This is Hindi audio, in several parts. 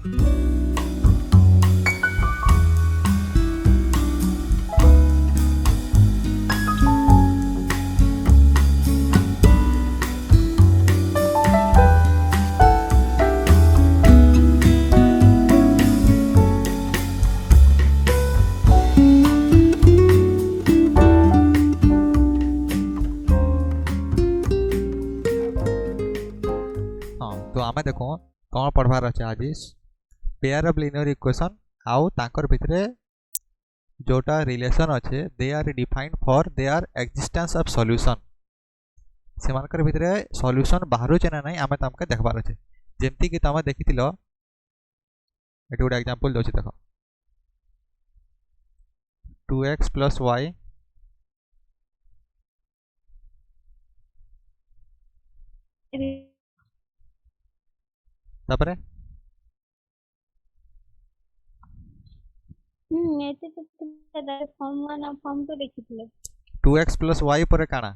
तो आम देखो कौन पढ़वार अच्छे आज पेयर ऑफ लिनियर इक्वेशन आउ तांकर भितरे जोटा रिलेशन अच्छे they are defined for their existence of solution से मानकर भितरे सॉल्यूशन बाहर ना नहीं आम तमके देखबार अच्छे जेमती कि तुम देखी ये गोटे एग्जांपल दौर देख 2x प्लस वाई तापरे एते तो फॉर्म 1 और फॉर्म 2 देखिथिले 2x प्लस वाई पर काना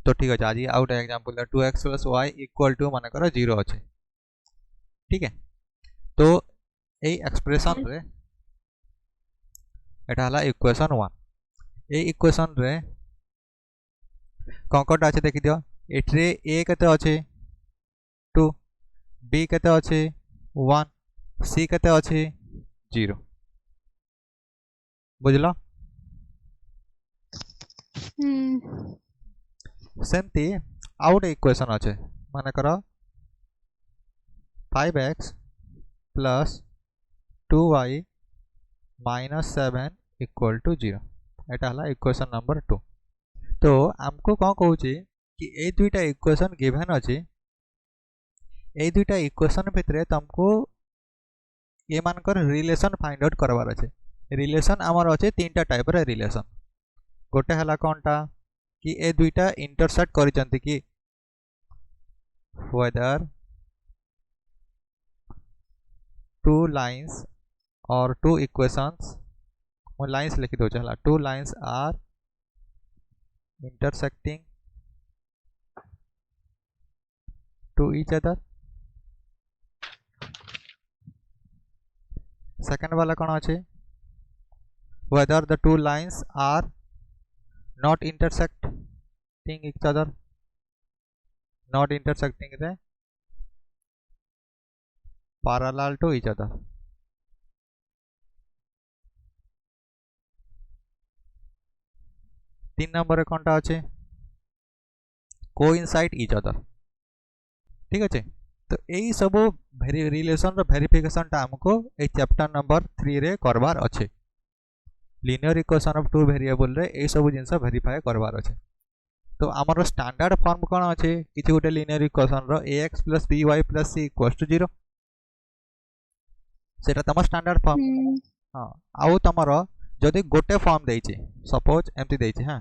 तो ठीक है आज आउट example 2x plus y equal to मान कर 0 अच्छे ठीक है तो ये एक्सप्रेशन रे एटा हला इक्वेशन 1 ए इक्वेशन रे कौन अच्छे देखि दियो एठरे ए केते अच्छे 2 बी केते अच्छे 1 सी केते अच्छे 0 बुझलो सेमती आउट इक्वेशन अच्छे मान कर 5x plus 2y minus 7 equal to 0 एटा हला इक्वेशन नंबर 2 तो आमको कौन कहूँ कि ये दुईटा इक्वेशन गिवन अच्छे ये दुईटा इक्वेशन भितर तुमको ये मानकर रिलेशन फाइंड आउट करवार अच्छे रिलेशन आमर अच्छे 3टा टाइप रे रिलेशन गोटे हला कौनटा कि ए दुईटा इंटरसेक्ट करिसंती कि whether two lines or two equations मैं लाइन्स लिखि दो हला 2 lines are intersecting to each other second वाला कौन अच्छे whether the two lines are not intersecting each other not intersecting the parallel to each other 3 number कौनटा अच्छे कोइंसाइड इच अदर ठीक अच्छे तो यही सब रिलेशन वेरिफिकेशन आमको ए चैप्टर नंबर 3 रे करवार अच्छे linear equation of two variable रे ए सब जिनस वेरीफाई करवार अच्छे तो आमर स्टैंडर्ड फॉर्म कौन अच्छे किसी गोटे लिनियर इक्वेशन रो ax plus by plus c equals to 0 सेटा तम स्टैंडर्ड फॉर्म हाँ आउ तमर जदि गोटे फॉर्म देइछे सपोज एमती देइछे हाँ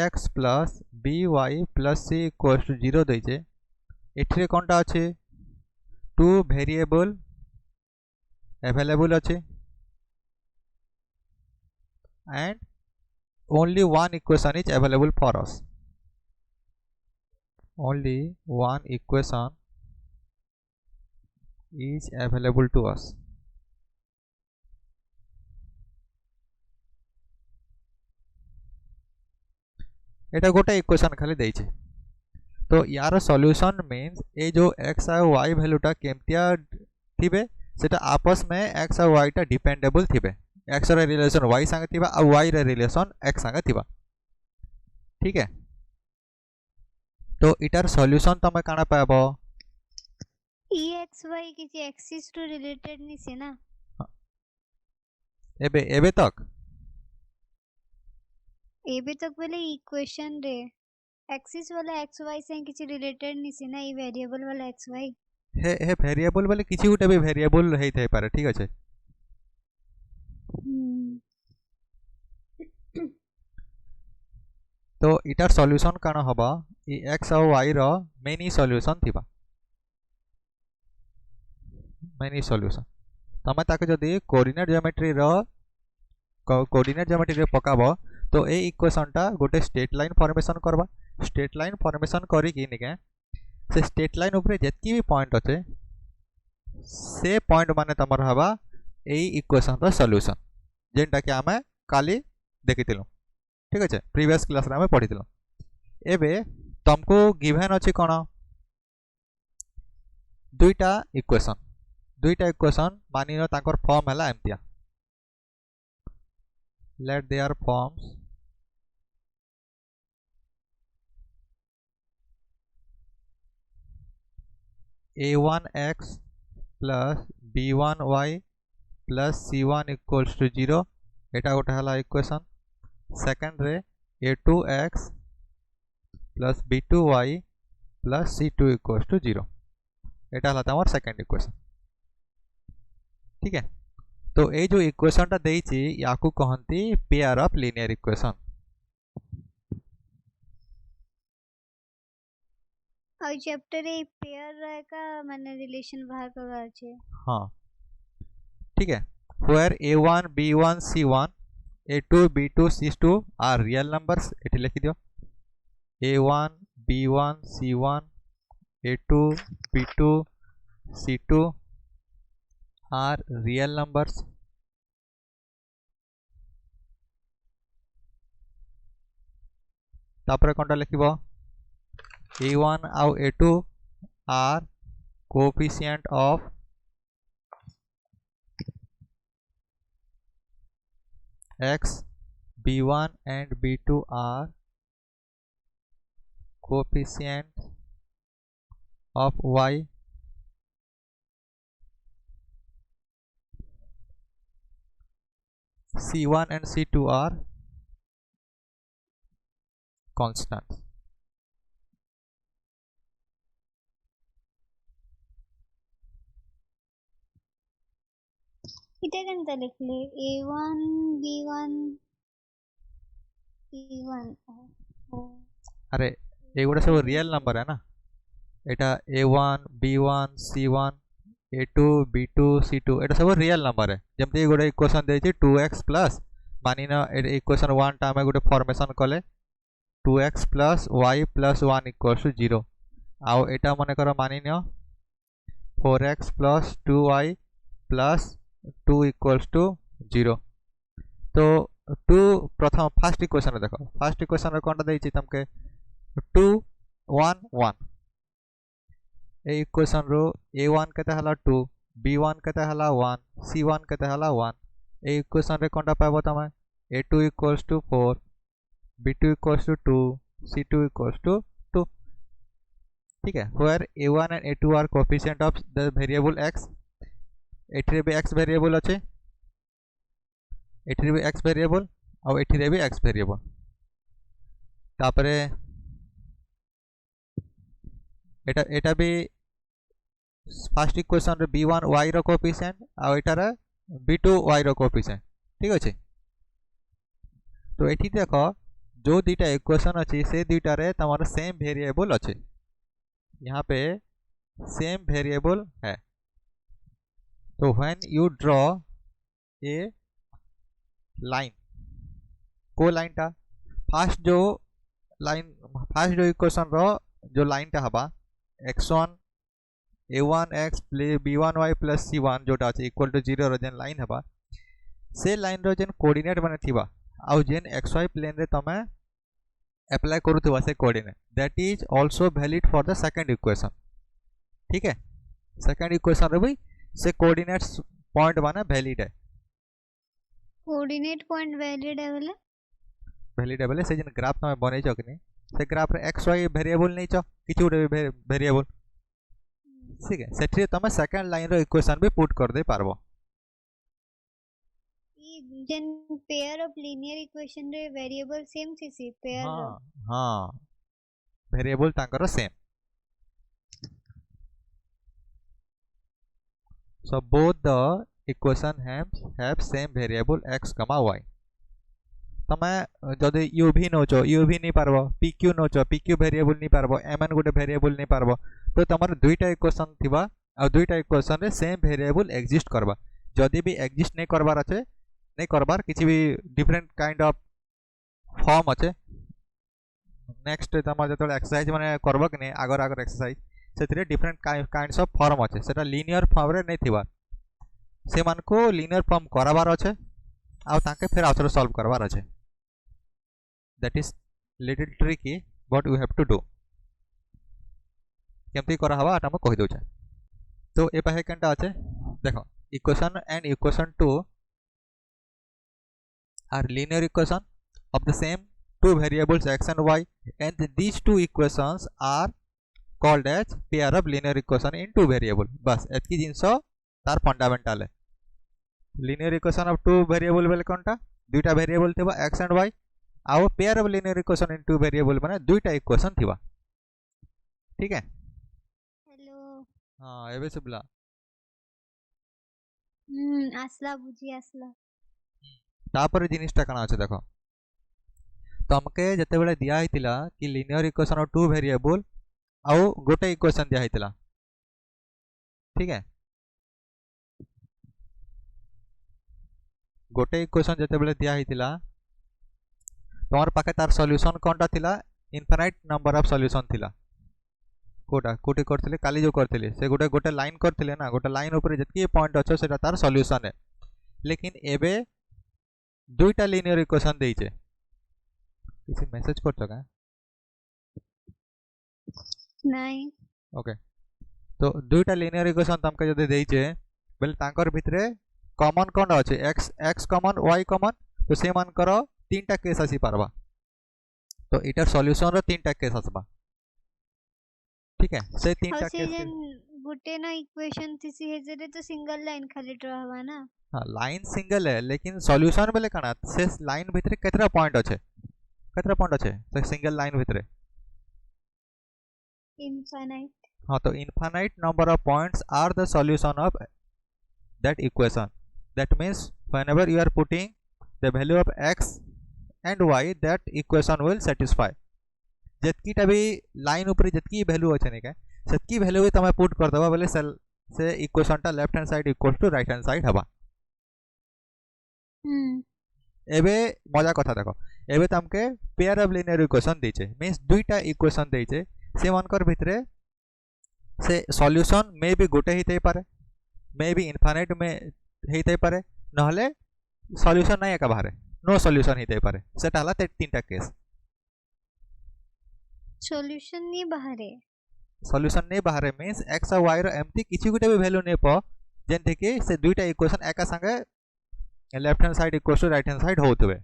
ax plus by plus c equals to 0 देइछे एठरे कोनटा अच्छे टू वेरिएबल अवेलेबल अच्छे and only one equation is available for us only one equation is available to us एटा गोटे इक्वेशन खाली देइछे तो यार सॉल्यूशन मीन्स ए जो x और y वैल्यूटा केमतिया थिबे सेटा आपस में x और y टा डिपेंडेबल थिबे x रे रिलेशन y संगे थिबा और y रे रिलेशन x संगे थिबा ठीक है तो इटार सॉल्यूशन तमे काना पाबो ex y किसी एक्सिस टू रिलेटेड नि से ना एबे तक बोले इक्वेशन रे एक्सिस वाला x y से किसी रिलेटेड नि से ना ई वेरिएबल वाला x y हे वेरिएबल वाले किसी गोटे भी वेरिएबल रही थे पारे ठीक अच्छे तो इटार सॉल्यूशन काना हबा ई x और y रो मेनी सॉल्यूशन थिबा मेनी सॉल्यूशन तमे ताके जदी कोऑर्डिनेट ज्योमेट्री रे पकाबो तो ए इक्वेशन टा गोटे स्ट्रेट लाइन फॉर्मेशन करबा स्ट्रेट लाइन फॉर्मेशन करी कि निके से स्ट्रेट लाइन ऊपर जेतकी भी पॉइंट अच्छे से पॉइंट माने तमर हवा एई इक्वेशन रो सॉल्यूशन जेनटा कि आमे काली देखिथिलु ठीक अछि प्रीवियस क्लास रे आमे पढिथिलु एबे तुमको गिवन अछि कोन दुईटा इक्वेशन मानिनो ताकर फॉर्म हला एमतिया let their forms a1x plus b1y plus c1 equals to 0 एटा गोटे हला इक्वेशन सेकंड रे a2x plus b2y plus c2 equals to 0 एटा हला तमर सेकंड इक्वेशन ठीक है तो ये जो इक्वेशन टा देइछि याकू कहंती पेयर ऑफ लीनियर इक्वेशन आ चैप्टर ए पेयर का माने रिलेशन बाहर करवा छै हां ठीक है where a1 b1 c1 a2 b2 c2 are real numbers एठी लिखि दियो a1 b1 c1 a2 b2 c2 are real numbers तापर कोनटा लिखिबो a1 आउ a2 are coefficient of x b1 and b2 are coefficient of y c1 and c2 are constants इटे केनता लिखले a1 b1 c1 अरे एगुड़ा सब रियल नंबर है ना एटा a1 b1 c1 a2 b2 c2 एटा सब रियल नंबर है जमते गोटे इक्वेशन देछि 2x प्लस मानिना इक्वेशन 1 टा में गोटे फॉर्मेशन कले 2x plus y plus 1 equals to 0 आउ एटा माने कर मानिनियो 4x plus 2y plus 2 equals to 0 तो 2 प्रथम फर्स्ट इक्वेशन रे देखो फर्स्ट इक्वेशन रे कोनटा देछि तमके 2 1 1 ए इक्वेशन रो a1 केते हला 2 b1 केते हला 1 c1 केते हला 1 ए इक्वेशन रे कोनटा पाबो तमे a2 equals to 4 b2 equals to 2 c2 equals to 2 ठीक है where a1 and a2 are coefficient of the variable x एठरे भी x वेरिएबल अछि एठरे भी x वेरिएबल और एठरे भी x वेरिएबल तापरे एटा भी फर्स्ट इक्वेशन रे b1 y रो कोएफिशिएंट और एटा रे b2 y रो कोएफिशिएंट ठीक अछि तो एठी देखो जो दुईटा इक्वेशन अच्छी से दुईटा रे तमार सेम वेरिएबल अच्छे यहाँ पे सेम वेरिएबल है तो when you draw a line को लाइन टा फर्स्ट जो इक्वेशन रो जो लाइन टा हबा x1 a1x b1y plus c1 जोटा अछि इक्वल टू 0 रो जेन लाइन हबा से लाइन रो जेन कोऑर्डिनेट माने थिबा आउ जेन xy प्लेन रे तमे अप्लाई करूथबा से coordinate that is also valid for the second equation ठीक है सेकंड इक्वेशन रे भी से कोऑर्डिनेट्स पॉइंट माने वैलिड है कोऑर्डिनेट पॉइंट वैलिड है बोले से जेन ग्राफ तमे बनै छ कि से ग्राफ रे xy वेरिएबल नै छ किछु वेरिएबल ठीक है सेठी तमे सेकंड लाइन रो इक्वेशन भी पुट कर दे पारबो जेन पेयर ऑफ लीनियर इक्वेशन रे वेरिएबल सेम थी पेयर हां वेरिएबल तांकर same so both the equation have same variable x y तमे जदि u भी नोचो u भी नहीं पारबो pq नोचो pq वेरिएबल नहीं पारबो mn गोटे वेरिएबल नहीं पारबो तो तमर दुईटा इक्वेशन थिबा आ दुईटा इक्वेशन रे सेम वेरिएबल एग्जिस्ट करबा जदि भी एग्जिस्ट नहीं करबार আছে नहीं करबार किसी भी डिफरेंट काइंड ऑफ फॉर्म अच्छे नेक्स्ट तमार जतले एक्सरसाइज माने करबो कि नहीं आगर एक्सरसाइज से डिफरेंट काइंड्स ऑफ फॉर्म अच्छे सेटा लीनियर फॉर्म रे नहीं थिबा से मान को लीनियर फॉर्म कराबार अच्छे आउ ताके फिर आउथर सॉल्व करबार अच्छे that is little tricky but we have to do केमती करा हवा आटा हम कहि दोछे तो ए पाहे केनटा अच्छे देखो equation and equation 2 are linear equation of the same two variables x and y and these two equations are called as pair of linear equation in two variable बस एतकी जिनसो तार फंडामेंटल है linear equation of two variable बेले कोनटा दुईटा वेरिएबल थिबा x and y आउ pair of linear equation in two variable माने दुईटा इक्वेशन थिबा ठीक है हेलो हां एबे सुबला आसला बुझी आसला तापर जिनिसटा कना আছে देखो तमके जते बेले दिया हितिला कि linear equation of two variable आउ गोटे इक्वेशन दिया हितिला ठीक है गोटे इक्वेशन जते बेले दिया हितिला तमर पाके तार सॉल्यूशन कोनटा थिला इनफाइनाइट नंबर ऑफ सॉल्यूशन थिला कोटा कोटी करथिले काली जो करथिले से गोटे गोटे लाइन करथिले ना गोटे लाइन ऊपर जतकी पॉइंट अछि सेटा तार सॉल्यूशन है लेकिन एबे दुईटा लिनियर इक्वेशन देइछे किसी मैसेज करछो का नहीं ओके तो दुईटा लिनियर इक्वेशन तमके जदि देइछे बेले तांकर भितरे कॉमन कोन अछि x कॉमन y कॉमन तो से मान करो तीनटा केस आसी पारबा तो इटर सॉल्यूशन रो तीनटा केस आसबा ठीक है से तीनटा केस गुटे ना इक्वेशन थिसी हेजरे तो सिंगल लाइन खाली ड्रा हवा ना हां लाइन सिंगल है लेकिन सॉल्यूशन बेले काना से लाइन भितरे केतरा पॉइंट अछि से सिंगल लाइन भितरे इनफाइनाइट हां तो infinite number of points are the solution of that equation that means whenever you are putting the value of x and y that equation will satisfy जतकीटा भी लाइन ऊपर जतकी वैल्यू अछि ने के सेतकी वैल्यू भी तमे पुट कर दबा बोले से इक्वेशन टा left hand side equal to right hand side हबा एबे मजा कथा देखो एबे तमके पेयर ऑफ लिनियर इक्वेशन देछे मींस दुईटा इक्वेशन देछे से मानकर भितरे से सॉल्यूशन मे बी गोटे हिते पारे मे बी इनफाइनाइट में हिते पारे नहले सॉल्यूशन नहीं एका बाहर नो सॉल्यूशन हिते पारे सेटा हला तीनटा केस सॉल्यूशन नहीं बाहरे सॉल्यूशन नहीं बाहरे मींस x और y रो एम्प्टी किछि गुटे भी वैल्यू नै प जेंते कि से दुईटा इक्वेशन एका संगे left hand side equal to right hand side होतबे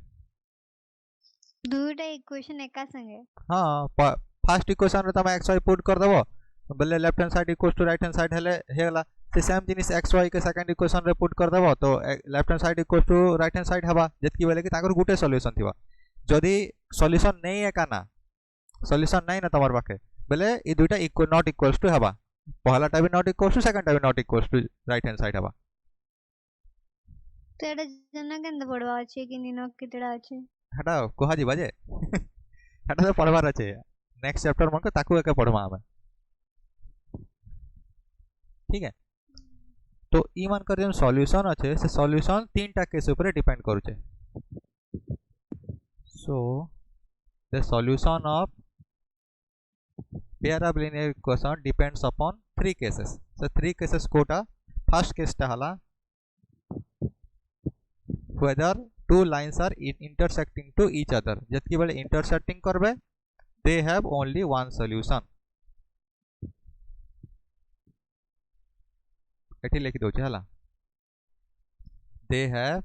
दुईटा इक्वेशन एका संगे हां फर्स्ट इक्वेशन रे तमे x y पुट कर दबो बोले left hand side equal to right hand side हेले हेला से सेम जिनिस x y के सेकंड इक्वेशन रे पुट कर दबो तो left hand side equal to right hand side हबा जतकी बेले कि ताकर गुटे सॉल्यूशन थिबा जदी सॉल्यूशन नहीं एका ना सॉल्यूशन नहीं ना तमर पाखे बोले ई दुईटा इक्वल नॉट इक्वल्स टू हबा पहलाटा भी नॉट इक्वल्स टू सेकंडटा भी not equals to right hand side हबा तो एटा जना केंद पड़वा अछि कि निनो कितडा अछि हटा कोहा जी बाजे हटा तो पढ़वार अछि नेक्स्ट चैप्टर मन को ताकू एके पढ़वा हमें ठीक है तो ई मान कर जे सॉल्यूशन अछि से सॉल्यूशन तीनटा केस ऊपर डिपेंड करू छे so the solution of pair of linear equation depends upon three cases so three cases कोटा first case टा हला whether two lines are intersecting to each other जतकी बेले intersecting करबे they have only one solution एठी लिखि दोचे हला they have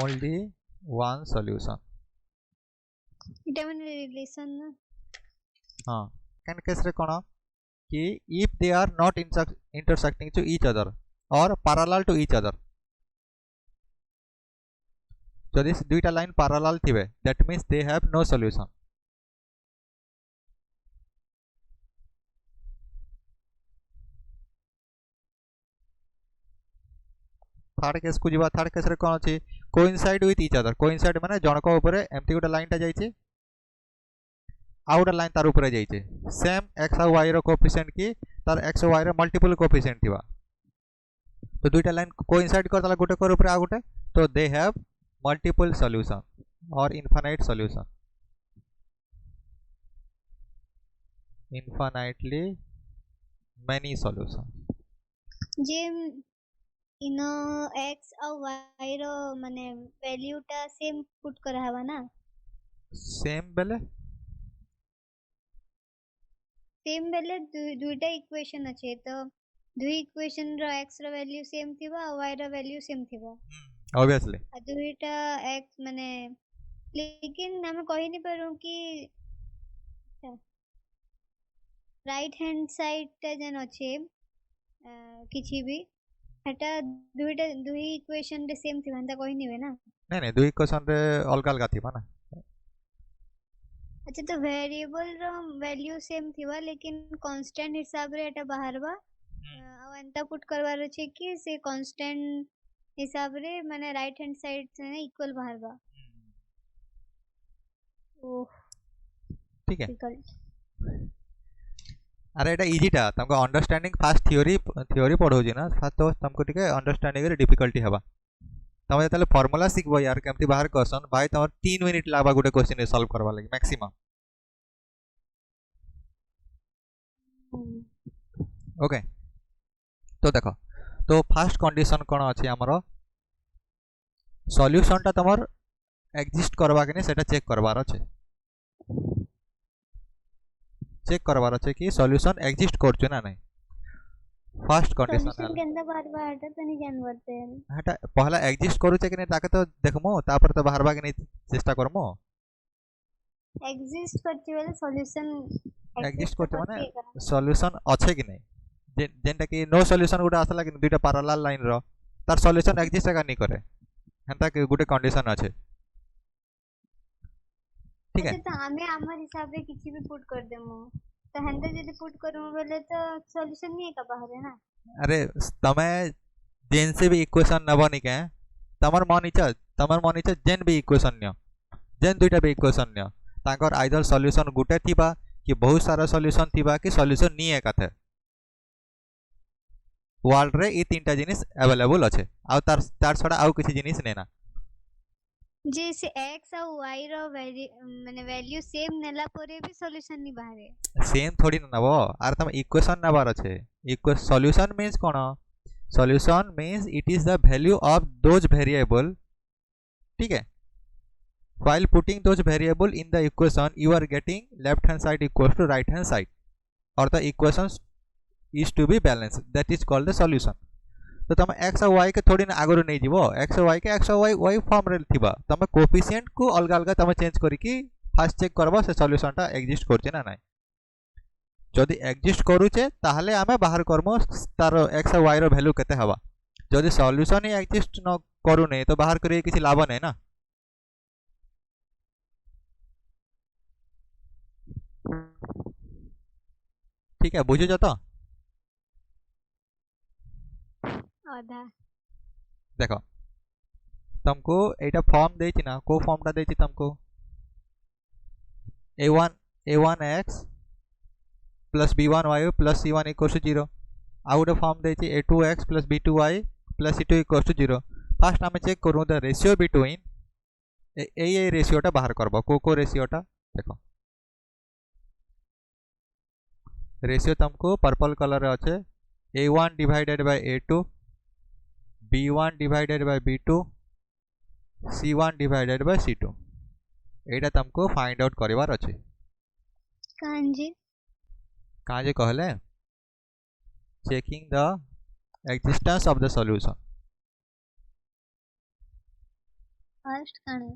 only one solution इटा माने रिलेशन ना हां कैन केस रे कोन कि if they are not intersecting to each other or parallel to each other जदि दुईटा line parallel थिबे that means they have no solution third case को जीवा थर्ड केस रे कोन अछि coincide with each other coincide माने जनको ऊपर एम्ति गोटा लाइन टा जाईछि आउट लाइन तार ऊपर जाईछि सेम x और y रो कोएफिशिएंट की तार x और y रो मल्टीपल कोएफिशिएंट थिबा तो दुईटा लाइन कोइंसाइड करतला गोटे कर ऊपर आ गोटे तो दे हैव मल्टीपल सॉल्यूशन और infinite solution infinitely many solution जे इनो x और y रो माने वैल्यू टा सेम पुट करा हवा ना सेम बेले दुईटा इक्वेशन अच्छे तो दुई इक्वेशन रो x रो वैल्यू सेम थिबा और y रो वैल्यू सेम थिबा ऑब्वियसली दुईटा x माने लेकिन हम कहि नहीं पारू कि राइट हैंड साइड टा जन अच्छे किछि भी हेटा दुई इक्वेशन रे सेम थिबा अंता कहि निवे ना नहीं नहीं दुई इक्वेशन रे अलग अलग थिबा ना अच्छा तो वेरिएबल रो वैल्यू सेम थिबा लेकिन कांस्टेंट हिसाब रे एटा बाहरबा आ एंता पुट करवार अछि कि से कांस्टेंट हिसाब रे माने राइट हैंड साइड से इक्वल बाहरबा ओह ठीक है डिफिकल्ट अरे एटा इजी टा तुमको अंडरस्टैंडिंग फास्ट थ्योरी पढ़ो जी ना फास्ट तो तुमको ठीक है अंडरस्टैंडिंग रे डिफिकल्टी हबा तमे ताले फार्मूला सिखबो यार केमती बाहर क्वेश्चन भाई तमर 3 मिनिट लागबा गुटे क्वेश्चन सॉल्व करबा लागि मैक्सिमम ओके तो देखो तो फर्स्ट कंडीशन कोन अछि हमरो सॉल्यूशन टा तमर एग्जिस्ट करबा के नै सेटा चेक करबार अछि चेक करबार अछि कि सॉल्यूशन एग्जिस्ट करछु ना नै फर्स्ट कंडीशन सॉल्यूशन केंदा बार बार हटा तनी जानवरते हटा पहला एग्जिस्ट करू छै कि नै ताके तो देखमो तापर तो बाहरबा के नै चेष्टा करमो एग्जिस्ट करछि वाला सॉल्यूशन एग्जिस्ट करते माने सॉल्यूशन अच्छे कि नै जेंटा कि नो सॉल्यूशन गुटा आसला कि दुटा पैरेलल लाइन रो तार सॉल्यूशन एग्जिस्ट का नै करे हंता कि गुटे कंडीशन अच्छे ठीक है तो हमें हमर हिसाब रे किछि भी पुट कर देमो तो हंता जदी पुट करमो बोले तो सॉल्यूशन नहीं का बाहर है ना अरे तमे जेन से भी इक्वेशन न बनी के तमर मन इच्छा जेन भी इक्वेशन न्यो जेन दुटा भी इक्वेशन न्यो ताकर आइदर सॉल्यूशन गुटे थिबा कि बहुत सारा सॉल्यूशन थिबा कि सॉल्यूशन नहीं एकाथे वर्ल्ड रे ई तीनटा जिनिस अवेलेबल अछि आ तार छडा आउ किछि जिनिस नेना जैसे x और y रो माने वैल्यू सेम नेला परे भी सॉल्यूशन नहीं बाहर सेम थोड़ी न नबो आर तम इक्वेशन नबार अछि equation solution means cone solution means it is the value of those variable ठीक है while putting those variable in the equation you are getting left hand side equals to right hand side or the equations is to be balanced that is called the solution तो तुम x और y के थोड़ी ना आगरो नहीं जीवो x और y के x और y फॉर्म रे थिबा तुम कोएफिशिएंट को अलग अलग तुम चेंज करी कि फास्ट चेक करबो से सॉल्यूशन टा एग्जिस्ट करछे ना नाही जदि एग्जिस्ट करूचे ताहले आमे बाहर करमो तार x और y रो वैल्यू केते हवा जदि सॉल्यूशन ही एग्जिस्ट न करू नै तो बाहर करी किछि लाभ नै ना ठीक है बुझे जाता आधा देखो तुमको एटा फॉर्म देछि ना को फॉर्म टा देछि तुमको a1x plus b1y plus c1 equals to 0 आउट फॉर्म देछि a2x plus b2y plus c2 equals to 0 first हम चेक करू द रेशियो बिटवीन ए रेशियो टा बाहर करबो को रेशियो टा देखो रेशियो तुमको पर्पल कलर अच्छे a1 divided by a2 b1 divided by b2 c1 divided by c2 एटा तुमको फाइंड आउट करिवार अच्छे काजे कहले checking the existence of the solution first काने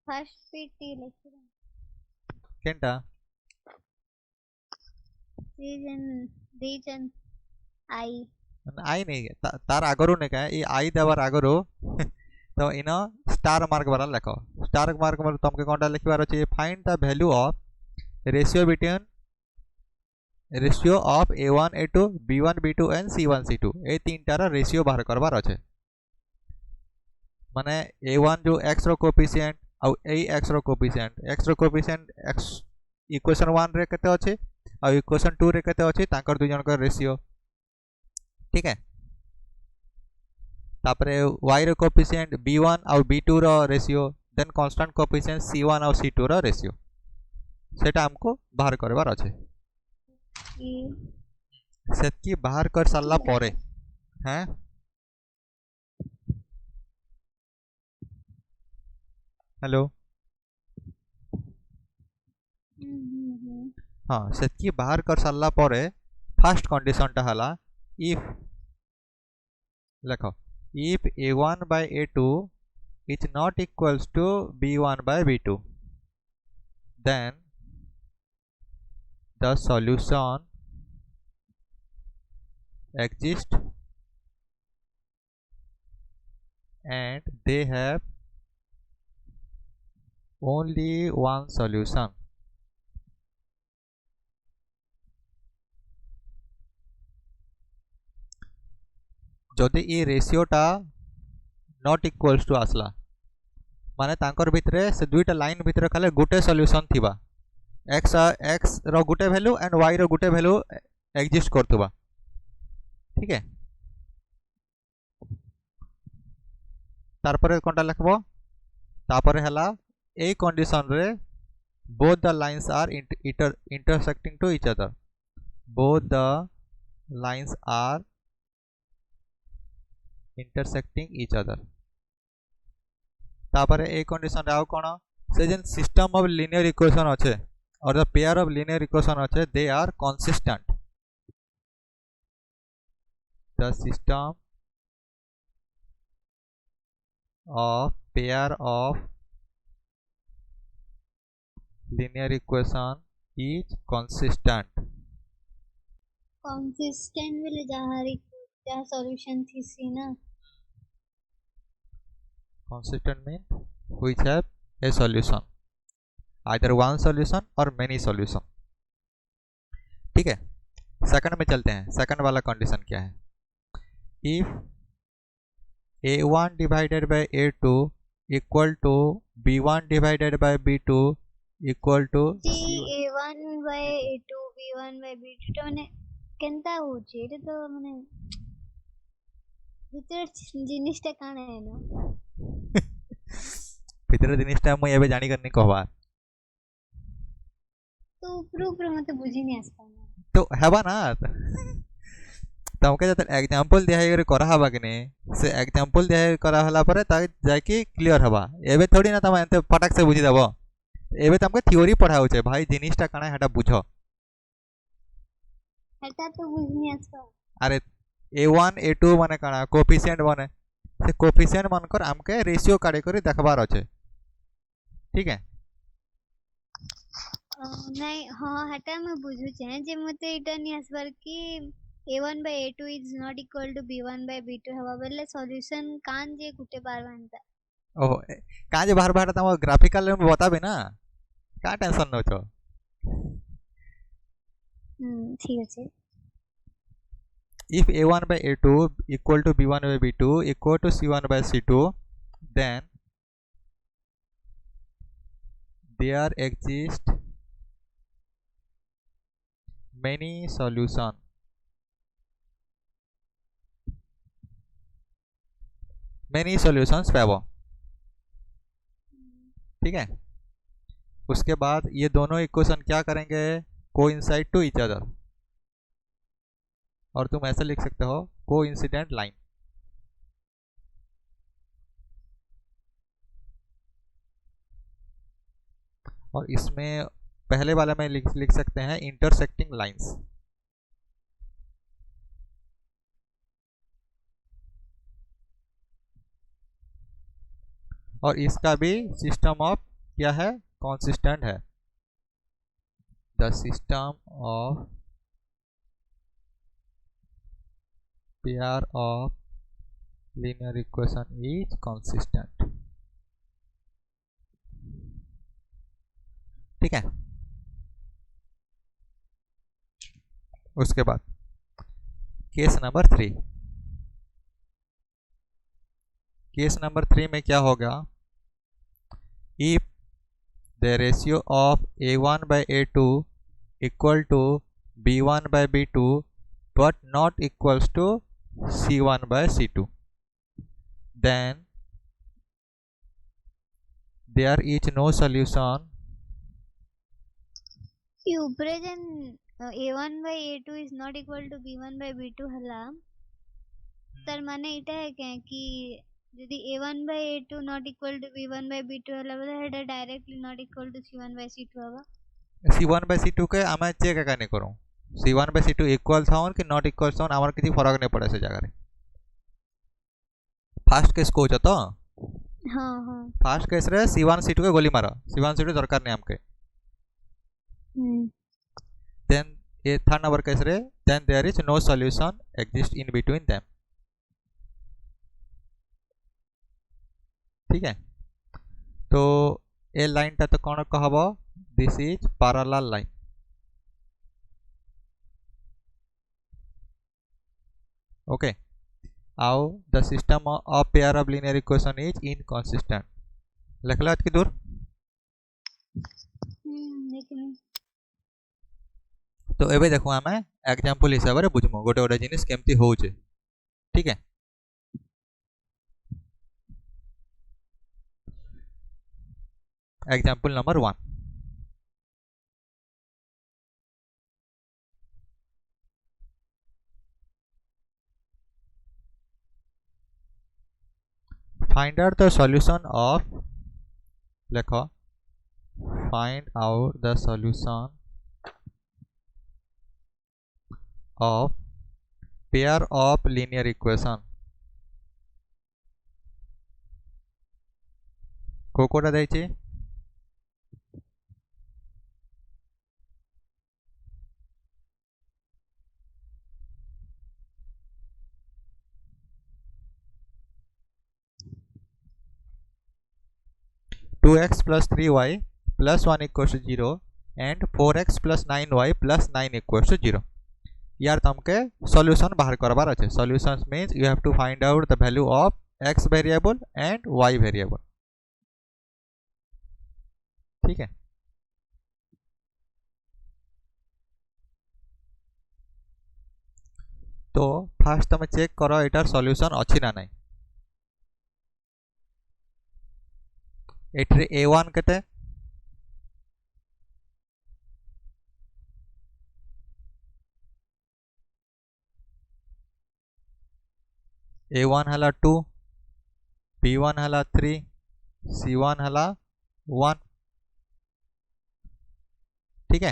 फर्स्ट पीटी लेक्चर केंटा रीजन आई नहीं तार आगरो ने का ई आई देवर आगरो तो इनो स्टार मार्क वाला लिखो स्टार मार्क में तुमके कोनटा लिखबार अछि find the value of ratio between ratio of a1 a2 b1 b2 and c1 c2 ए तीनटार रेशियो बाहर करबार अछि माने a1 जो x रो कोएफिशिएंट और x रो कोएफिशिएंट x इक्वेशन 1 रे कते अछि और इक्वेशन 2 रे कते अछि ताकर दु जन का रेशियो ठीक है तापरे y रो कोएफिशिएंट b1 और b2 रो ratio then constant coefficient c1 और c2 रो रेशियो सेटा हमको बाहर करबार अछि सेतकी बाहर कर सारला परे हैं हेलो हाँ सेतकी बाहर कर सारला परे फर्स्ट कंडीशन टा हला इफ देखो if a1 by a2 is not equals to b1 by b2 then the solution exists and they have only one solution. जदि ये रेशियोटा नॉट इक्वल्स टू आसला माने तांकर भितरे से दुईटा लाइन भितरे खाली गोटे सॉल्यूशन थिबा x रो गोटे वैल्यू एंड y रो गोटे वैल्यू एग्जिस्ट करथुबा ठीक है तारपरे कोनटा लिखबो तापरे हला ए कंडीशन रे both the lines are intersecting to each other both the lines are intersecting each other तापरे ए कंडीशन रे आउ कोन से जेन सिस्टम ऑफ लीनियर इक्वेशन अछि और the pair of linear equation अछि they are consistent the system of pair of linear equation is consistent वाले जहाँ सॉल्यूशन थी सी ना consistent means which have a solution either one solution or many solution ठीक है सेकंड में चलते हैं सेकंड वाला कंडीशन क्या है if a1 divided by a2 equal to b1 divided by b2 equal to a1 by a2 b1 by b2 तो माने केनता होची एटा तो माने ভিতর জিনিসটা কানা है ना ভিতর জিনিসটা মই এবে জানি করনি कहबा तो ऊपर मते बुझी नहीं आसपा तो हेबा ना तमके जत एग्जांपल दिया है करा हबा कि नहीं से एग्जांपल दिया है करा हला परे ता जाकी क्लियर हबा एबे थोड़ी ना तम एते फटाक से बुझी देबो एबे तमके थ्योरी पढ़ाउ छे भाई जिनिसटा काना हेटा बुझो हेटा तो बुझनी आसपा अरे a1 a2 माने काना कोएफिशिएंट माने से कोएफिशिएंट मानकर हमके रेशियो काढे करी देखबार अछि ठीक है नहीं हां हेटा मैं बुझु छे जे मते एटा नहीं आसबार कि a1 by a2 is not equal to b1 by b2 हवा बेले सॉल्यूशन कान जे गुटे बार बनता ओहो का जे बार बार तम ग्राफिकल में बताबे ना का टेंशन न छो ठीक है if a1 by a2 equal to b1 by b2 equal to c1 by c2 then there exist many solution many solutions पाबो ठीक है उसके बाद ये दोनों इक्वेशन क्या करेंगे कोइंसाइड टू ईच अदर और तुम ऐसे लिख सकते हो कोइंसिडेंट लाइन और इसमें पहले वाला में लिख सकते हैं इंटरसेक्टिंग लाइंस और इसका भी सिस्टम ऑफ क्या है कंसिस्टेंट है the system of pair of linear equation is consistent ठीक है उसके बाद केस नंबर 3 केस नंबर 3 में क्या होगा if the ratio of a1 by a2 equal to b1 by b2 but not equals to c1 by c2 then there is no solution कि ऊपरे जन a1 by a2 is not equal to b1 by b2 हला तर माने इटा है क्या कि यदि a1 by a2 not equal to b1 by b2 हला बोले हेडा directly not equal to c1 by c2 हवा c1 by c2 के आमे चेक एका नहीं करूँ c1 by c2 इक्वल थाउन कि नॉट इक्वल थाउन आमार किसी फरक नहीं पड़े से जगह रे फास्ट केस को तो हाँ हाँ फास्ट केस रे c1 c2 के गोली मारो c1 c2 दरकार नहीं हमके then a third number case रे then there is no solution exist in between them ठीक है तो ए लाइन टा तो कौन कहबो this is parallel line okay आउ the system of pair of linear equation is inconsistent लिखला कि दूर लेकिन तो एबे देखो आमे एग्जांपल हिसाब रे बुझमो गोटे गोटे जिनिस केमती होउचे ठीक है example number 1 find out the solution of लिखो find out the solution of pair of linear equation कोकोटा देछि 2x plus 3y plus 1 equals to 0 and 4x plus 9y plus 9 equals to 0 यार तुमके सॉल्यूशन बाहर करबार अच्छे solutions means you have to find out the value of x variable and y variable ठीक है तो फास्ट तुम चेक करो एटार सॉल्यूशन अच्छी ना नहीं एट्री a1 केते a1 हला 2 b1 हला 3 c1 हला 1 ठीक है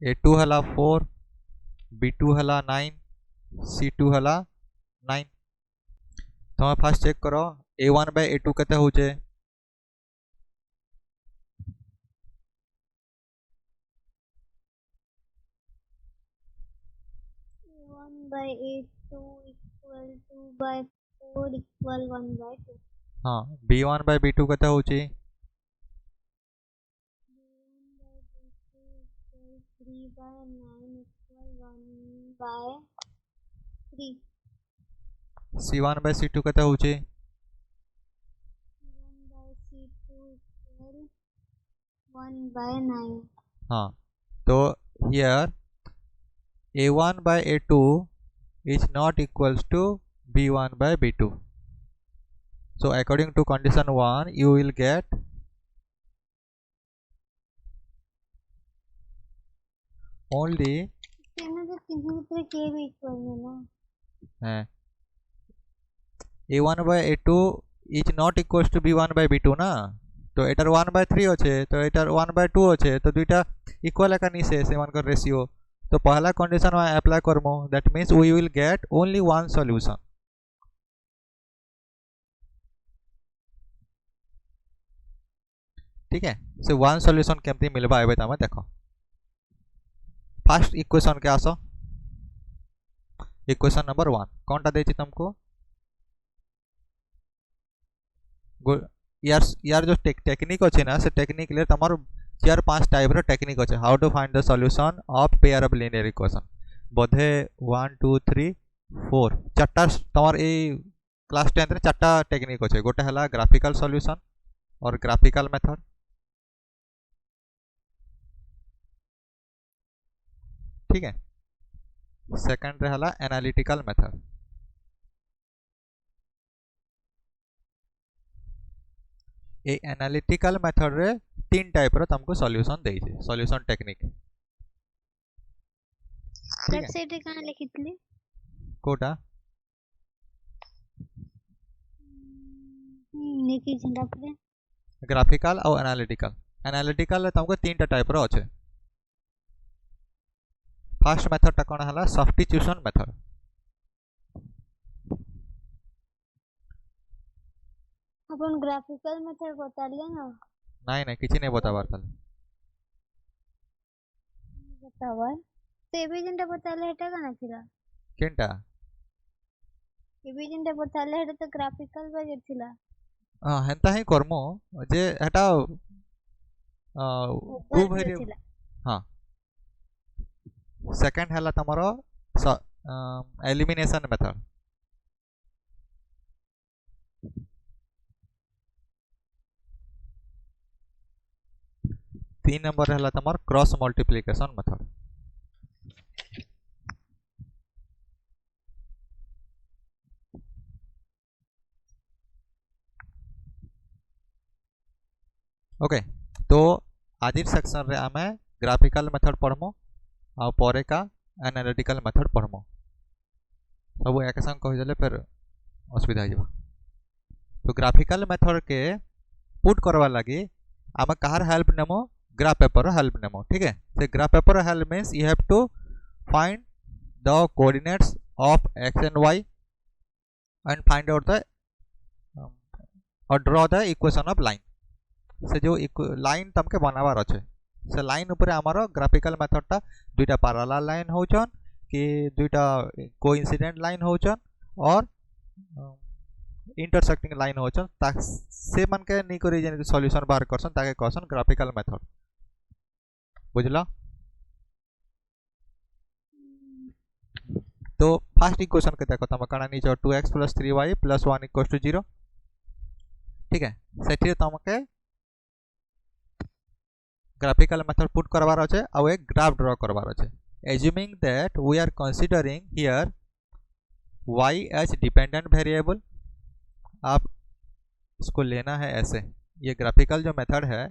a2 हला 4 b2 हला 9 c2 हला 9 तो फास्ट चेक करो a1 by a2 केते होचे by a2 equal to by 4 equal 1 by 2 हाँ b1 by b2 केते होची b1 by b2 equal 3 by 9 equal 1 by 3 c1 by c2 केते होची c1 by c2 equal 1 by 9 हाँ तो here a1 by a2 is not equals to b1 by b2 so according to condition 1 you will get only तीनों के तीनों के भी इक्वल है ना a1 by a2 is not equals to b1 by b2 ना तो एटार 1 by 3 अच्छे तो एटार 1 by 2 अच्छे तो दुईटा इक्वल एका निसे सेमान कर रेशियो तो पहला कंडीशन में अप्लाई करमो that means we will get only one solution ठीक है से वन सॉल्यूशन केमती मिलबा एबे तमे देखो फर्स्ट इक्वेशन के आसो इक्वेशन नंबर 1 कोनटा देछि तुमको यार जो टेक्निक अच्छे ना से टेक्निक ले तमार 4-5 टाइप रो टेक्निक अच्छे how to find the solution of pair of linear equation बोधे 1 2 3 4 चारटा तमार ए क्लास 10 रे चारटा टेक्निक अच्छे गोटे हला ग्राफिकल सॉल्यूशन और ग्राफिकल मेथड ठीक है सेकंड रे हला एनालिटिकल मेथड। ए एनालिटिकल मेथड रे तीन टाइप रो तुमको सॉल्यूशन देई छै, सॉल्यूशन टेक्निक। ठीक लेफ्ट है साइड रे कहां लिखितले कोटा लिखि झंडा पर ग्राफिकल और एनालिटिकल। एनालिटिकल रे तुमको तीन टाइप रो छै। फर्स्ट मेथड टा कोन हला सब्स्टिट्यूशन मेथड। अपन ग्राफिकल मेथड बताले ना नहीं नहीं किसी नहीं बताबार ताले बतावा तो एबी जेंटा बताले हेटा कना थिला केनटा एबी जेंटा बताले हेटा तो ग्राफिकल बजेट थिला। हां हेंता ही करमो जे हेटा टू वेरिएबल। थिला हां सेकंड हला तमरो एलिमिनेशन मेथड। तीन नंबर हला तमर क्रॉस मल्टीप्लिकेशन मेथड। ओके तो आज सेक्शन रे आमे ग्राफिकल मेथड पढ़मो आ परे का एनालिटिकल मेथड पढ़मो। सब एक संग कहि देले फिर असुविधा हो। तो ग्राफिकल मेथड के पुट करवा लगी आमे कहार हेल्प नेमो ग्राफ पेपर हेल्प नेमो। ठीक है से graph paper help means you have to find the coordinates of x and y and find out the or draw the equation of line। से जो लाइन तमके बनावार अच्छे से लाइन ऊपर आमारो ग्राफिकल मेथड टा दुईटा पैरेलल लाइन होचन कि दुईटा कोइंसिडेंट लाइन होचन और इंटरसेक्टिंग लाइन होचन ता से मन के नी करी जे सॉल्यूशन बाहर करसन ताके कहसन ग्राफिकल मेथड। बुझला तो फर्स्ट इक्वेशन के देखो तम कणा नीचे 2x + 3y + 1 = 0। ठीक है सेठी तमके ग्राफिकल मेथड पुट करवार अच्छे और एक ग्राफ ड्रॉ करवार अच्छे। Assuming that we are considering here y as dependent variable. आप इसको लेना है ऐसे, ये ग्राफिकल जो मेथड है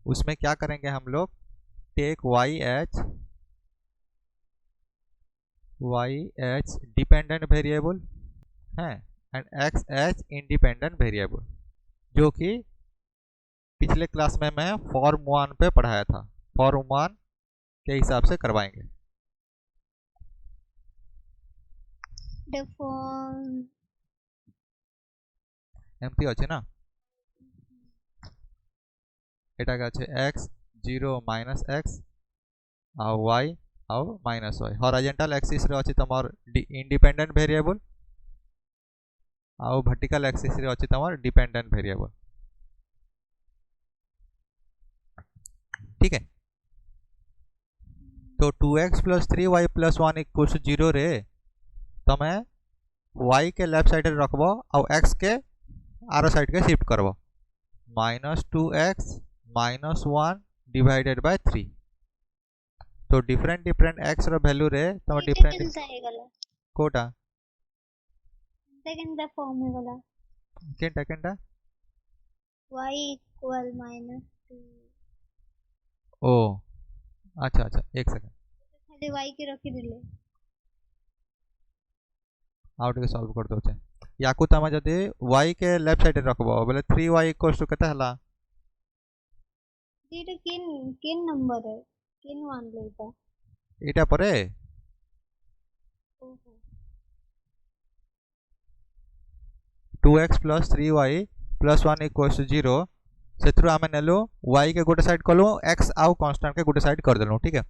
उसमें क्या करेंगे हम लोग take y as dependent variable है and x as independent variable, जो कि पिछले क्लास में मैं फॉर्म 1 पे पढ़ाया था। फॉर्म 1 के हिसाब से करवाएंगे। एमती अच्छे ना एटा का अच्छे x 0 - x और y और -y। हॉरिजॉन्टल एक्सिस रे अच्छे तमर इंडिपेंडेंट वेरिएबल और वर्टिकल एक्सिस रे अच्छे तमर डिपेंडेंट वेरिएबल। ठीक है तो 2x + 3y + 1 = 0 रे तमे y के लेफ्ट साइड रखबो और x के आरो साइड के शिफ्ट करबो -2x - 1 / 3। तो डिफरेंट x रो वैल्यू रे तो डिफरेंट कोटा सेकंड फॉर्म में वाला केंटा y = -2 ओ अच्छा अच्छा एक सेकंड खाली y के रखी दिले आउट के सॉल्व कर दो। याकू तमे जदि y के लेफ्ट साइड रखबो बोले 3y = केते हला एटा किन नंबर है किन मान लेता एटा परे ओहो 2x + 3y + 1 = 0 से थ्रू आमे नेलो y के गोटे साइड कलो x आउ कांस्टेंट के गोटे साइड कर देलो। ठीक है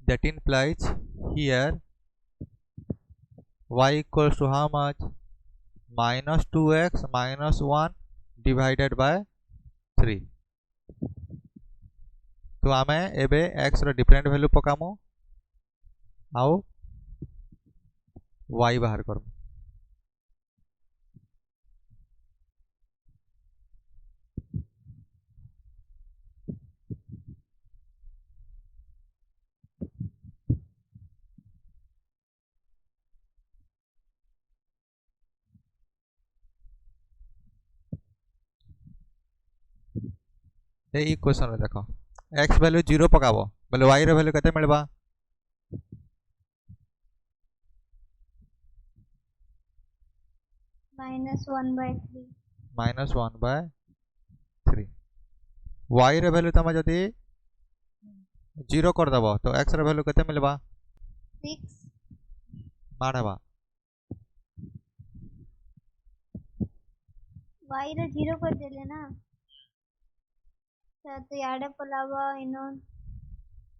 that implies here y = how much -2x - 1 / 3। तो आमे एबे x रो डिफरेंट वैल्यू पकामो आउ y बाहर करमो। ये इक्वेशन रे देखो x वैल्यू 0 पकाबो बोले y रे वैल्यू केते मिलबा -1/3 -1/3 y रे वैल्यू तमे जदी 0 कर दबो तो x रे वैल्यू केते मिलबा 6 मानबा y रे 0 कर देले ना तो याडे पलावा इनो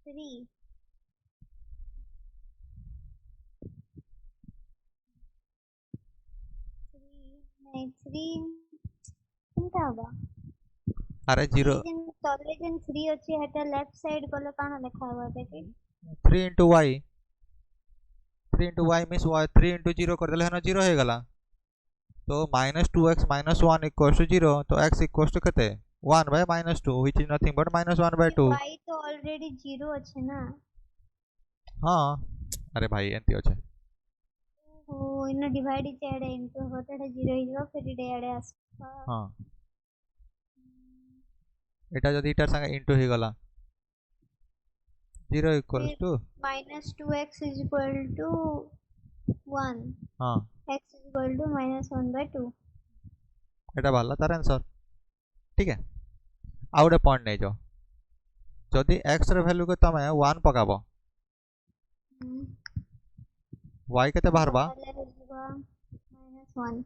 3 नहीं 3 किंता होगा अरे 0 तले जेन 3 अछि हेटा लेफ्ट साइड कोले काना लिखा हुआ देखि 3 into y 3 into y means y 3 into 0 कर देले है ना 0 हो गला तो -2x - 1 equals to 0 तो x equals to केते 1/-2 which is nothing but -1/2 y तो ऑलरेडी 0 अछि ना हां अरे भाई एंती अछि ओ इनो डिवाइड इचेडे इनटू होतेडे 0 हिजो फिर इडे आस हां एटा जदी इटार संगे इनटू हो गला 0 equals to -2x is equal to 1 हां x is equal to -1/2 एटा भाला तार आंसर ठीक है आउडे पॉइंट नै जो जदी x रे वैल्यू को तमे 1 पकाबो y केते बाहरबा -1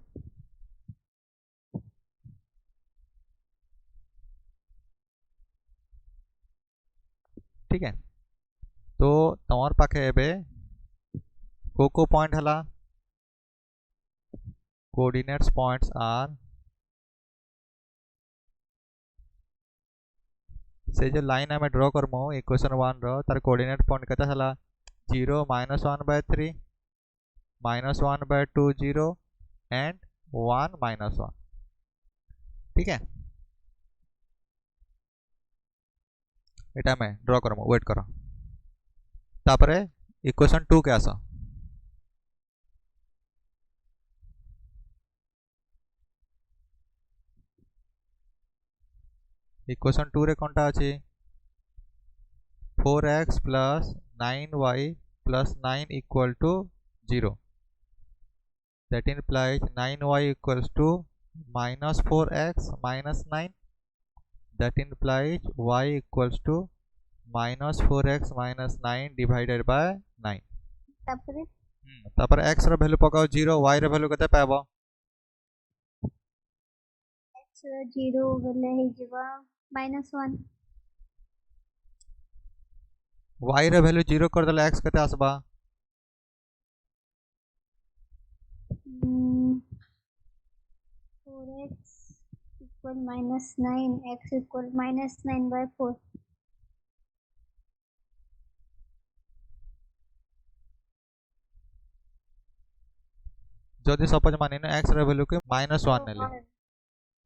ठीक है तो तमर पाखे एबे को पॉइंट हला कोऑर्डिनेट्स पॉइंट्स आर से जो लाइन हमें ड्रॉ करमो इक्वेशन 1 रो तार कोऑर्डिनेट पॉइंट केते हला 0 -1/3 -1/2 0 एंड 1 -1 ठीक है एटा में ड्रॉ करमो वेट करो तापरे इक्वेशन 2 के आसा इक्वेशन 2 रे कोनटा अछि 4x plus 9y plus 9 equal to 0 that implies 9y equals to -4x minus 9 that implies y equals to -4x minus 9 divided by 9 तापर x रो वैल्यू पकाओ 0 y रो वैल्यू कते पाबो x 0 गले हे जबा -1 y रो वैल्यू 0 कर देले x कते आसबा 4x equal -9 x equal -9/4 जदी सपोज माने न x रो वैल्यू के -1 नेले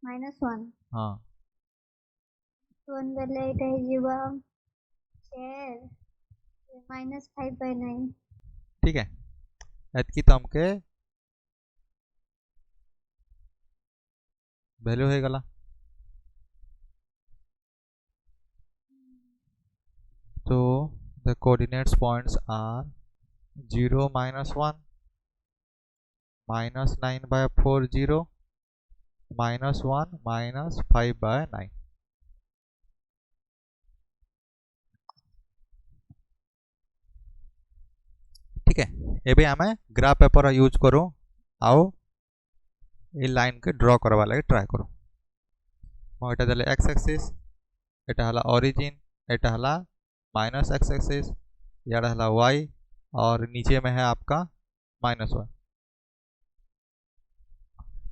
-1 हां 1 गले एटा हे जबा 4 -5/9 ठीक है एतकी तमके वैल्यू हो गला so the coordinates points are 0 -1 -9/4 0 -1 -5/9 ठीक है एबे हमें ग्राफ पेपर यूज करू आओ ये लाइन के ड्रॉ करवा लगे ट्राई करो मो एटा देले x एक्सिस एटा हला ओरिजिन एटा हला -x एक्सिस याडा हला y और नीचे में है आपका -1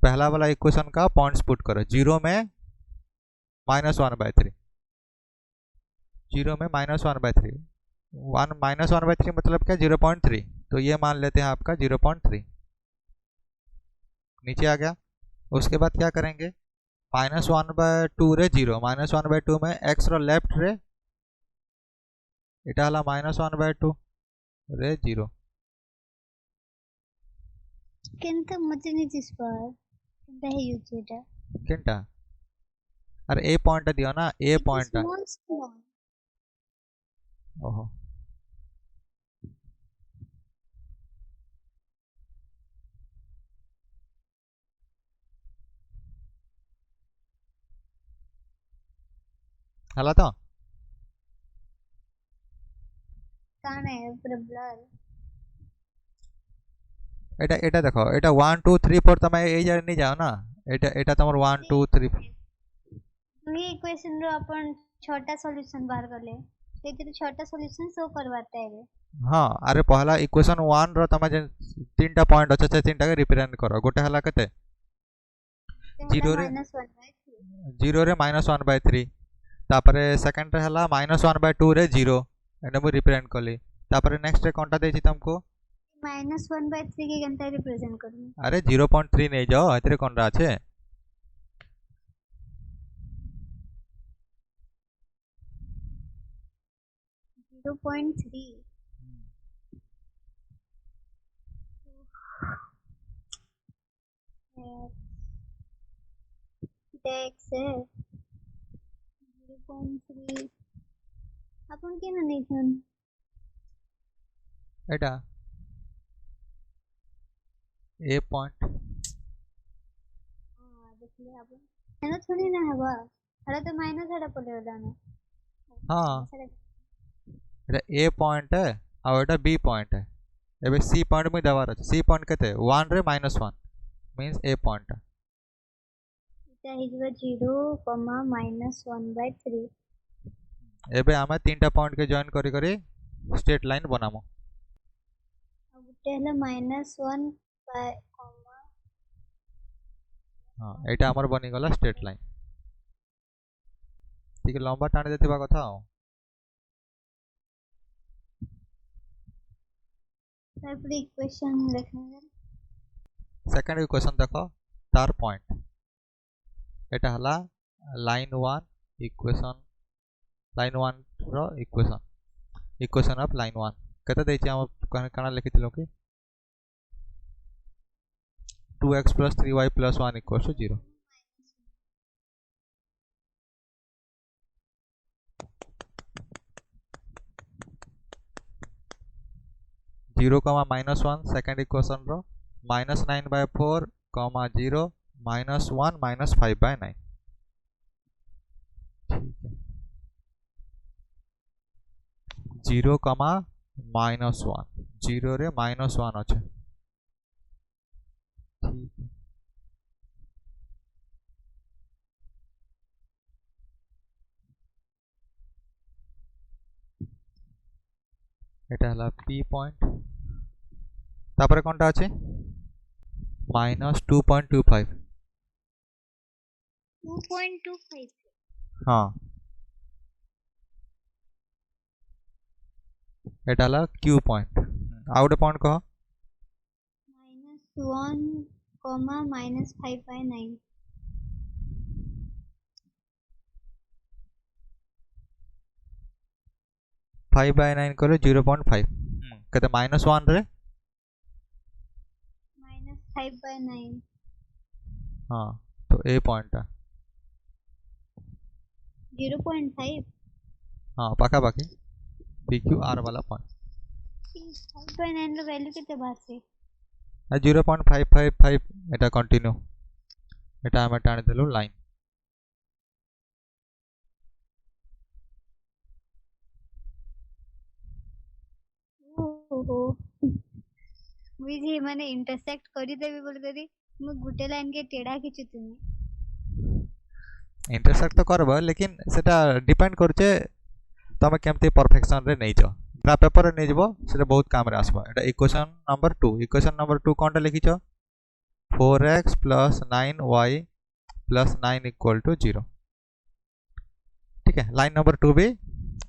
पहला वाला इक्वेशन का पॉइंट्स पुट करो 0 में -1/3 0 में -1/3 1 -1/3 मतलब क्या 0.3 तो ये मान लेते हैं आपका 0.3 नीचे आ गया उसके बाद क्या करेंगे -1/2 रे 0 -1/2 में x रो लेफ्ट रे एटा हला -1/2 रे 0 किंतु मते नहीं दिस पर किंतु है यूज एटा केनटा अरे ए पॉइंट दियो ना ए पॉइंट small ओहो हला तो कान है पूरा ब्लर এটা এটা দেখো এটা 1 2 3 4 তুমি এই জায়গায় নিয়ে যাও না এটা এটা তোমার 1 2 3 दुई इक्वेशन रो अपन छोटा सॉल्यूशन बाहर करले तो छोटा सॉल्यूशन शो करवाता है हाँ अरे पहला इक्वेशन 1 रो तुम जे तीनटा पॉइंट अच्छे से तीनटा के रिप्रेजेंट करो गोटे हला केते 0 रे -1/3 रे -1/3 तापरे सेकंड रे हला -1/2 रे 0 एने मु रिप्रेजेंट करली तापरे नेक्स्ट रे कोनटा देछि तुमको -1/3 के केनता रिप्रेजेंट करनी अरे 0.3 नहीं जाओ एतरे कोनरा আছে 0.3 x है 0.3 अपन के ना नहीं এটা ए पॉइंट हां देख ले अपन है थोड़ी ना है बा अरे तो माइनस हटा पड़े वाला ना हाँ এটা ए पॉइंट है और এটা बी पॉइंट है एबे सी पॉइंट में दबार আছে सी पॉइंट केते 1 रे -1 मींस ए पॉइंट এটা হিজবা 0,-1/3 एबे आमे तीनटा पॉइंट के जॉइन करी करी स्ट्रेट लाइन बनामो अब गुटे हला -1 बाय कॉमा हां एटा हमर बनी गला स्ट्रेट लाइन ठीक लंबा टाणी देथिबा कथा हो फिर इक्वेशन लिखना सेकंड इक्वेशन देखो तार पॉइंट एटा हला लाइन 1 इक्वेशन लाइन 1 रो इक्वेशन ऑफ लाइन 1 कते दैछि हम काना लिखिथिलो कि 2x + 3y + 1 = 0 0,-1 सेकंड इक्वेशन रो -9/4, 0 -1 -5/9 ठीक है 0,-1 0 रे -1 আছে ठीक है এটা হলো পি পয়েন্ট তারপরে কোনটা আছে -2.25 2.25 हाँ এটা হলো কিউ পয়েন্ট আর একটা পয়েন্ট কহ -1, -5/9 5/9 করে 0.5 কেতে -1 রে -5/9 हाँ तो ए पॉइंट 0.5 हाँ पाखा पाखी पी क्यू आर वाला पॉइंट 5/9 रो वैल्यू केते बासे 0.555 এটা कंटिन्यू এটা আমি টানি দেলু লাইন ओहो मुझे माने इंटरसेक्ट करी देबी बोल करी मु गुटे लाइन के टेढ़ा खिचुतनी इंटरसेक्ट तो करबो लेकिन सेटा डिपेंड करछे तमे केमती परफेक्शन रे नै जो ग्राफ पेपर रे नै जबो सेटा बहुत काम रे आसबो एटा इक्वेशन नंबर 2 कोनटा लिखिछो 4x + 9y + 9 = 0 ठीक है लाइन नंबर 2 भी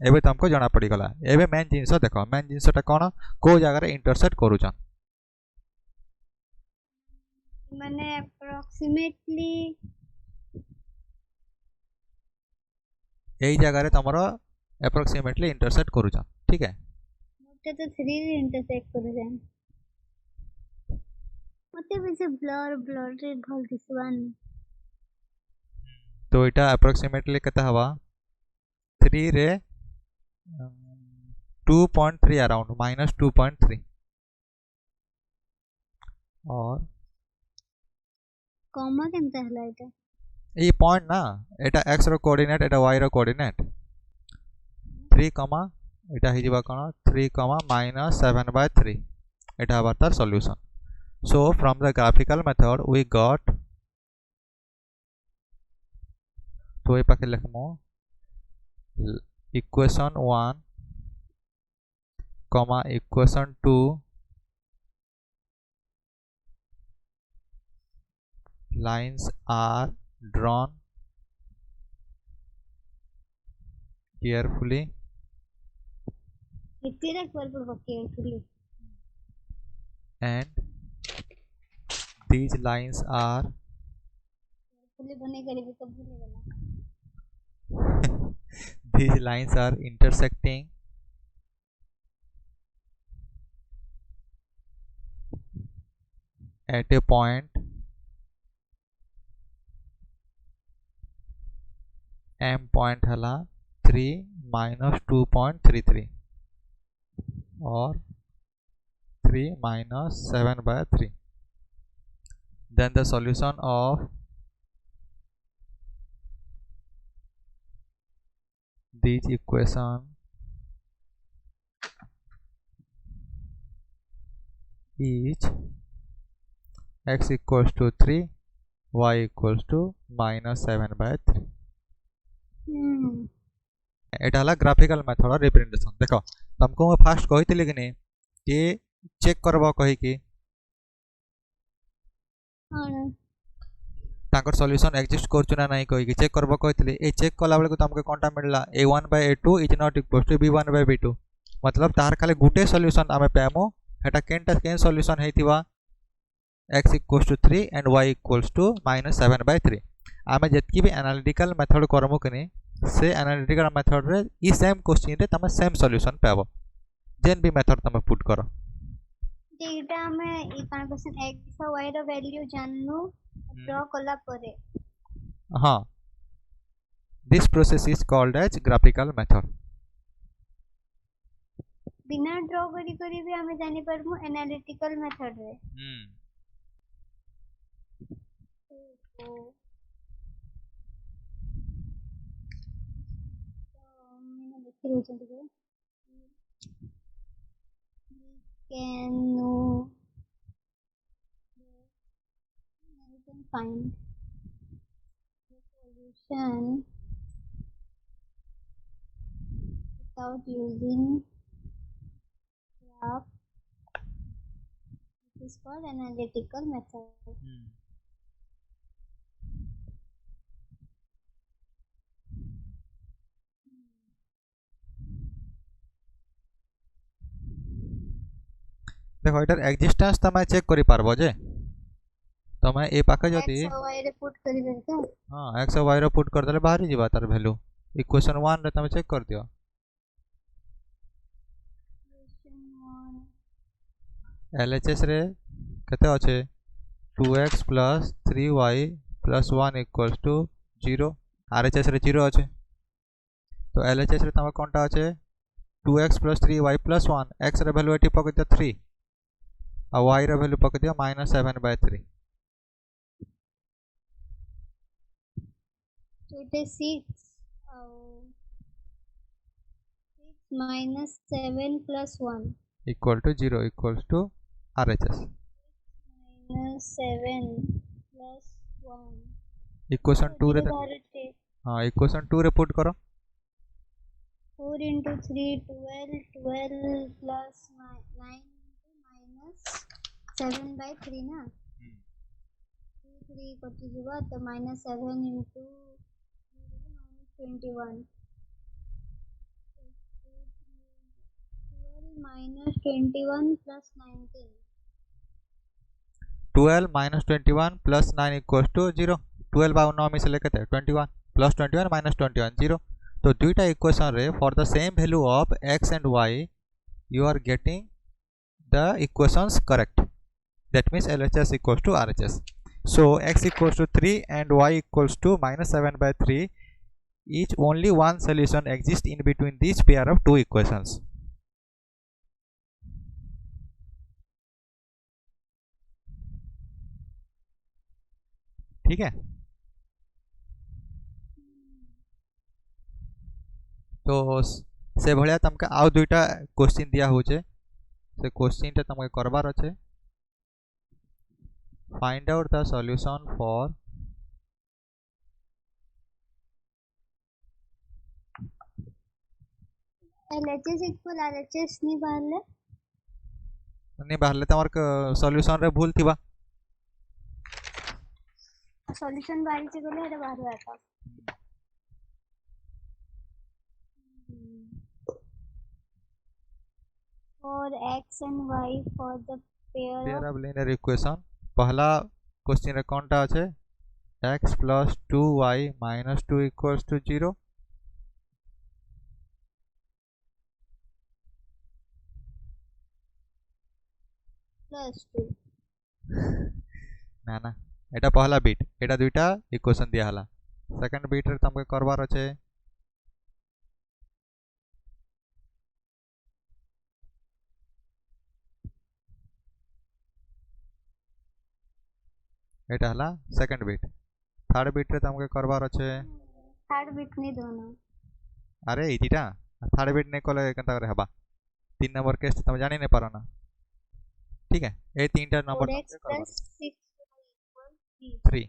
एबे तुमको जाना पड़ी गला एबे मेन जिंस देखो मेन जिंसटा कोन को जगह रे इंटरसेक्ट करूछन माने अप्रोक्सीमेटली एई जगह रे तमरो अप्रोक्सीमेटली इंटरसेक्ट करूछन ठीक है मोटे तो 3 रे इंटरसेक्ट करू जान मते भी से ब्लर रे भल दिसवान तो तो इटा अप्रोक्सीमेटली केते हवा 3 रे 2.3 अराउंड -2.3 और कॉमा केनता हला एटा ये पॉइंट ना एटा x रो कोऑर्डिनेट एटा y रो कोऑर्डिनेट 3 कमा एटा हि जिबा कोन 3 कमा -7/3 एटा हवा तार solution so from the graphical method we got तो ए पाके लिखमो इक्वेशन 1 कमा equation 2 lines are drawn carefully इतने पर carefully and these lines are बने करी भी कब भूलेगा these lines are intersecting at a point m point हला 3 -2.33 और 3 -7/3 then the solution of these equation is x equals to 3 y equals to -7/3 एटा हला ग्राफिकल मेथड और रिप्रेजेंटेशन देखो तुमको मैं फास्ट कहितली कि नहीं कि चेक करबो कहि कि ताकर सॉल्यूशन एग्जिस्ट करछु ना नहीं कहि कि चेक करबो कहितली ए चेक कला बेले को तुमके कोनटा मिलला a1/a2 is not equal to b1/b2 मतलब तार खाली गुटे सॉल्यूशन आमे पामो हेटा केन solution हेतिबा x equals to 3 and y equals to -7/3 आमे जेतकी भी एनालिटिकल मेथड करमु कनी से एनालिटिकल मेथड रे ई सेम क्वेश्चन रे तमे सेम सॉल्यूशन पाबो जेन भी मेथड तमे पुट करो डेटा में ई कान क्वेश्चन x और y रो वैल्यू जाननु ड्रा कला परे हां this process is called as graphical method बिना ड्रा करी करी भी हमें जानि परमु एनालिटिकल मेथड रे can find the solution without using graph. This is called analytical method. देखो एटार एक्जिस्टेंस तमे चेक करि पारबो जे तमे ए पाके जदी x और y रे पुट करि देता हां x और y रे पुट कर देले बाहर जीवा तार वैल्यू इक्वेशन 1 रे तमे चेक कर दियो LHS रे कते अछि 2x + 3y + 1 = 0 RHS रे 0 अछि तो LHS रे तमे कोनटा अछि 2x + 3y + 1 x रे वैल्यू एटी पके दियो 3 और y रे वैल्यू पके दियो -7/3 so it is 6 minus 7 plus 1 equal to 0 equals to RHS minus 7 plus 1 equation 2 रे हां इक्वेशन 2 रे पुट करो 4 into 3 12 12 plus 9 minus 7/3 ना 3 कटी जीवा तो -7 into -21 -21 plus 19 12 -21 plus 9 equals to 0 12 और 9 में से लेके 21 plus 21 minus 21 0 तो दुईटा इक्वेशन रे for the same value of x and y you are getting the equations correct that means LHS equals to RHS So x equals to 3 and y equals to minus 7 by 3. Each only one solution exists in between this pair of two equations. ठीक है, तो से भलिया तुमके आउ दुईटा क्वेश्चन दिया होचे, से क्वेश्चन टा तुमके करबार अच्छे. Find out the solution for LHS equal RHS नहीं बाहरले नहीं बाहरले तमर सॉल्यूशन रे भूल थिबा. सॉल्यूशन बाहरी से गले हेटा बाहर आता for x and y for the pair of linear equation. पहला क्वेश्चन रे कोनटा আছে x plus 2y minus 2 equals to 0. plus 2 ना ना एटा पहला बिट, एटा दुईटा इक्वेशन दिया हला. सेकंड बिट रे तुमके करबार আছে एटा हला सेकंड बिट. थर्ड बिट रे तुमके करबार আছে थर्ड बिट नहीं दोना. अरे इटीटा थर्ड बिट नहीं कले केनता करे हबा. तीन नंबर केस तुम जानी नहीं पारो ना. ठीक है, ए तीनटा number 4x plus 6y equals 3.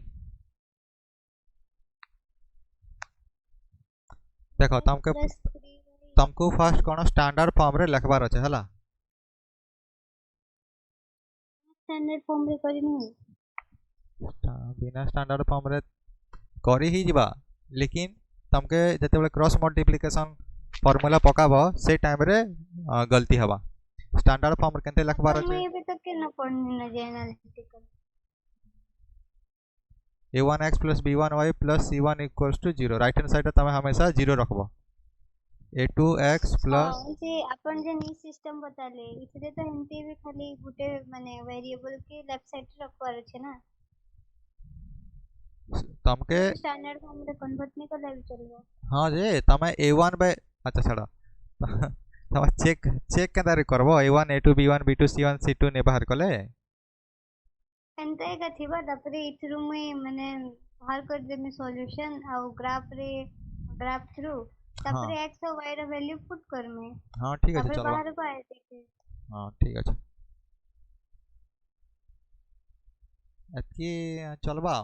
देखो तुमके plus 3y तुमको फर्स्ट कोन स्टैंडर्ड फॉर्म रे लिखबार আছে हला. स्टैंडर्ड फॉर्म रे करी नहीं बिना स्टैंडर्ड फॉर्म रे करी ही जिबा, लेकिन तुमके जते बेले क्रॉस मल्टीप्लिकेशन फार्मूला पकाबो से टाइम रे गलती हबा. स्टैंडर्ड फॉर्म रे केनते लिखबार আছে मैं अभी तक के ना पढ़नी ना जे analytical a1x plus b1y plus c1 equals to 0. Right hand side तमे हमेशा 0 रखबो. a2x plus जे अपन जे नी सिस्टम बताले इथरे तो हिंती भी खाली गुटे माने वेरिएबल के लेफ्ट साइड रखवार छै ना. तमके स्टैंडर्ड फॉर्म रे कन्वर्ट नहीं करले भी चलबो. हां जे तमे a1 बाय अच्छा छड़ा तमे चेक चेक केदा रे करबो a1 a2 b1 b2 c1 c2 ने बाहर कले एंते का थिबा तपरे इथरु में माने बाहर कर देमी सॉल्यूशन आ ग्राफ रे ग्राफ थ्रू तपरे x और y रे वैल्यू पुट कर में. हां ठीक है चलो बाहर को आए देखे. हां ठीक है एतकी चलबा.